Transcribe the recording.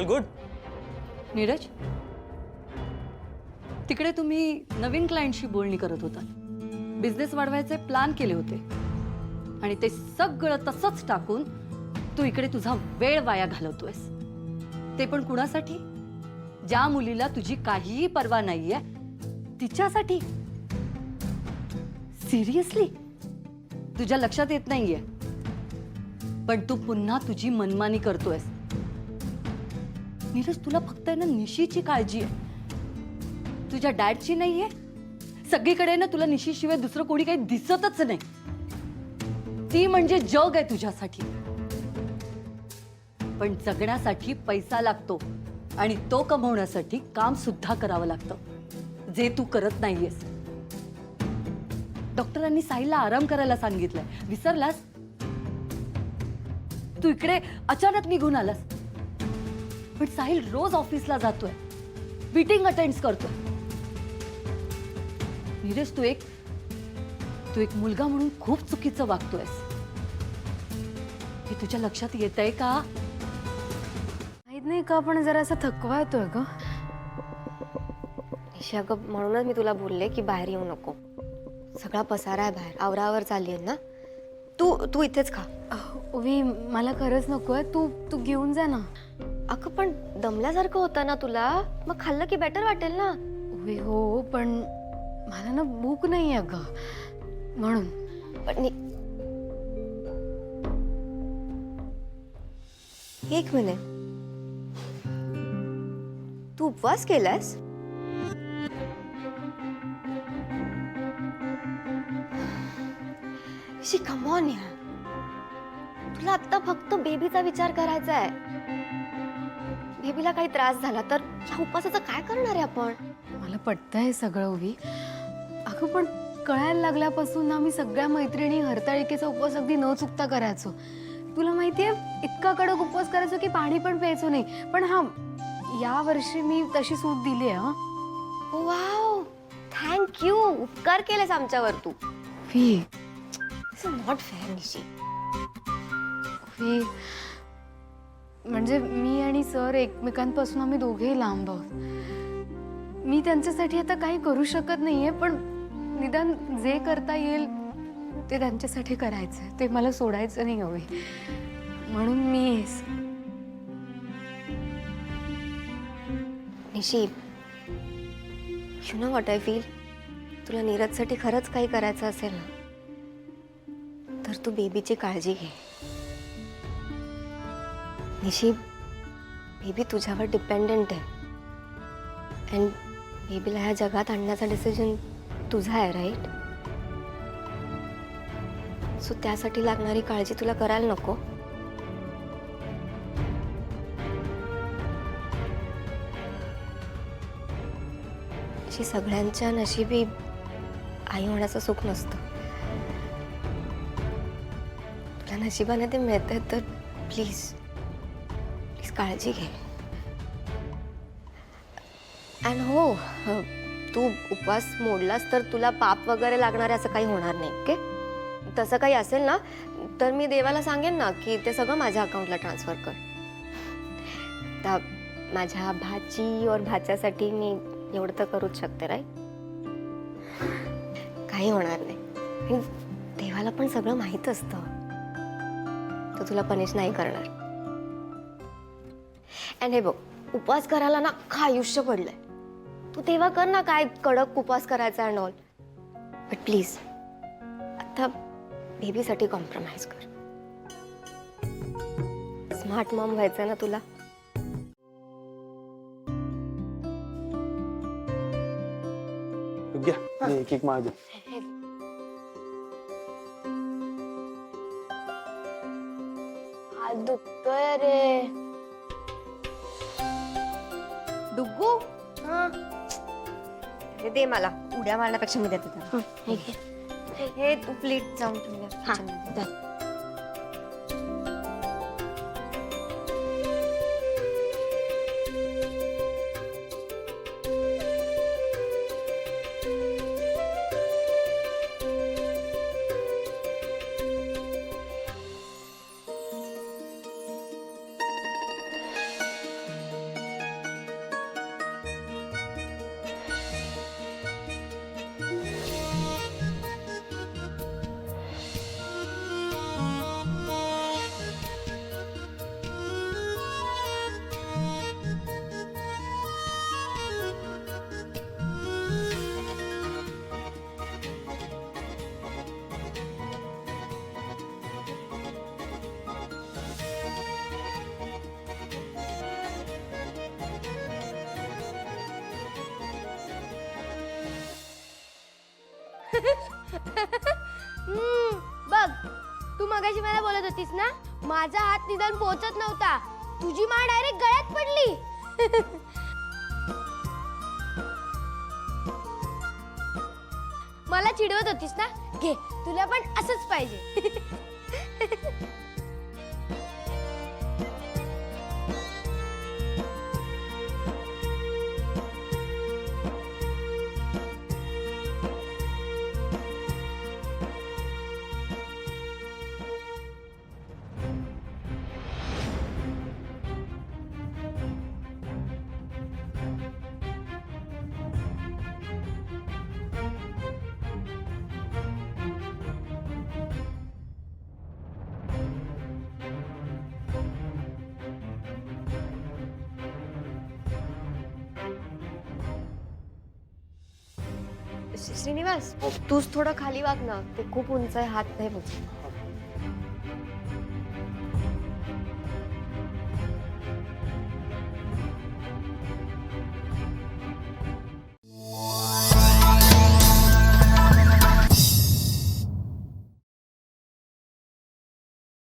All good? Neeraj, तिकडे तुम्ही नवीन क्लायंटशी बोलणी करत होता. बिझनेस वाढवायचे प्लॅन केले होते आणि ते सगळं तसंच टाकून तू इकडे तुझा वेळ वाया घालवतोयस. ते पण कुणासाठी? ज्या मुलीला तुझी काहीही पर्वा नाहीये तिच्यासाठी. सिरियसली तुझ्या लक्षात येत नाहीये, पण तू पुन्हा तुझी मनमानी करतोयस. नीरज, तुला फक्त आहे ना निशीची काळजी आहे, तुझ्या डॅडची नाहीये. सगळीकडे ना तुला निशीशिवाय दुसरं कोणी काही दिसतच नाही. ती म्हणजे जग आहे तुझ्यासाठी. पण जगण्यासाठी पैसा लागतो आणि तो कमवण्यासाठी काम सुद्धा करावं लागतं, जे तू करत नाहीयेस. डॉक्टरांनी साहिलला आराम करायला सांगितलंय, विसरलास? तू इकडे अचानक निघून आलास. पण साहिल रोज ऑफिसला जातोय, मीटिंग अटेंड करतोय. नीरज, तू एक मुलगा म्हणून खूप चुकीचं वागतोयस. हे तुझ्या लक्षात येतंय का? माहित नाही का, पण जरा असं थकवा येतोय ग. निशा, अगं म्हणूनच मी तुला बोलले की बाहेर येऊ नको. सगळा पसारा आहे बाहेर, आवरावर चालली आहे ना. तू इथेच खा. ओवी, मला खरंच नकोय. तू घेऊन जा ना. अगं पण दमल्यासारखं होतं ना तुला, मग खाल्लं की बेटर वाटेल ना. ओवी हो, पण मला ना भूक नाही आहे ग, म्हणून. पण एक मिनिट, तू उपवास केलास? शी, कम ऑन यार, तुला आता फक्त बेबीचा विचार करायचा आहे. बेबीला काही त्रास झाला तर या उपवासाचं काय करणार आहे आपण? मला पटतंय सगळं ओवी. अगं पण कळायला लागल्यापासून ना मी सगळ्या मैत्रिणी हरताळिकेचा उपवास अगदी न चुकता करायचो. तुला माहितीये, इतका कडक उपवास करायचो की पाणी पण प्यायचो नाही. पण हा, या वर्षी मी तशी सूट दिली आहे. Wow, thank you. उपकार केलेस आमच्यावर तू. ओवी, दिस इज नॉट फेअर निशी. ओवी, म्हणजे मी आणि सर एकमेकांपासून आम्ही दोघेही लांब आहोत. मी त्यांच्यासाठी आता काही करू शकत नाहीये, पण निदान जे करता येईल ते त्यांच्यासाठी करायचंय. ते मला सोडायचं नाही हवे, म्हणून मी निशी, you know what I feel. तुला नीरजसाठी खरंच काही करायचं असेल ना, तर तू बेबीची काळजी घे. निशी, बेबी तुझ्यावर डिपेंडेंट आहे अँड बेबीला ह्या जगात आणण्याचा डिसिजन तुझा आहे, राईट? सो त्यासाठी लागणारी काळजी तुला करायला नको? अशी सगळ्यांच्या नशिबी आई होण्याचं सुख नसतं. तुला नशिबाने ते मिळतंय तर प्लीज प्लीज काळजी घे. अँड हो, तू उपवास मोडलास तर तुला पाप वगैरे लागणार असं काही होणार नाही. ओके? तसं काही असेल ना तर मी देवाला सांगेन ना की ते सगळं माझ्या अकाउंटला ट्रान्सफर कर. तर माझ्या भाची और भाच्यासाठी मी एवढं तर करूच शकते, राईट? काही होणार नाही. देवाला पण सगळं माहीत असतं, तो तुला पनिश नाही करणार. अँड हे बघ, उपवास करायला ना अख्खं आयुष्य पडलंय. तू तेव्हा कर ना काय कडक उपवास करायचा अँड ऑल, बट प्लीज आता बेबीसाठी कॉम्प्रोमाइज कर. स्मार्ट मॉम व्हायचं ना तुला. घ्या, एक एक माझ्या. हात दुखतोय रे. डुग्गू, हे दे मला. उड्या मारण्यापेक्षा मी देते त्याला. हे तू प्लेट जाऊन ठेवूया. बघ, तू मगाशी मला बोलत होतीस ना, माझा हात निदान पोहोचत नव्हता, तुझी मान डायरेक्ट गळ्यात पडली. मला चिडवत होतीस ना, घे तुला पण असंच पाहिजे. श्रीनिवास, तूच थोडं खाली वाग ना, ते खूप उंच आहे, हात नाही पोचत.